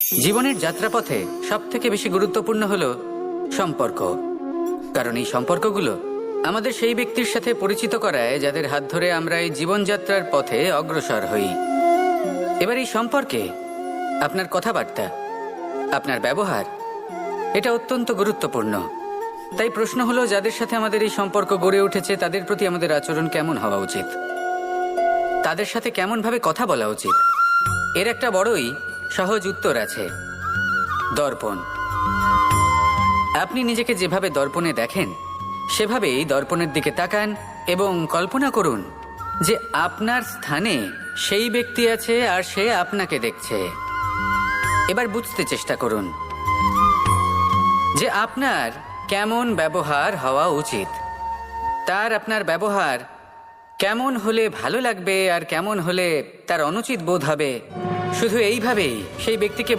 জীবনের যাত্রাপথে সবথেকে বেশি গুরুত্বপূর্ণ হলো সম্পর্ক। কারণ এই সম্পর্কগুলো আমাদের সেই ব্যক্তির সাথে পরিচিত করায় যাদের হাত ধরে আমরা এই জীবনযাত্রার পথে অগ্রসর হই। এবার এই সম্পর্কে আপনার কথাবার্তা, আপনার ব্যবহার, এটা অত্যন্ত গুরুত্বপূর্ণ। তাই প্রশ্ন হলো, যাদের সাথে আমাদের এই সম্পর্ক গড়ে উঠেছে তাদের প্রতি আমাদের আচরণ কেমন হওয়া উচিত, তাদের সাথে কেমনভাবে কথা বলা উচিত। এর একটা বড়ই সহজ উত্তর আছে, দর্পণ। আপনি নিজেকে যেভাবে দর্পণে দেখেন সেভাবেই দর্পণের দিকে তাকান এবং কল্পনা করুন যে আপনার স্থানে সেই ব্যক্তি আছে আর সে আপনাকে দেখছে। এবার বুঝতে চেষ্টা করুন যে আপনার কেমন ব্যবহার হওয়া উচিত, তার আপনার ব্যবহার কেমন হলে ভালো লাগবে আর কেমন হলে তার অনুচিত বোধ হবে। শুধু এইভাবেই সেই ব্যক্তিকে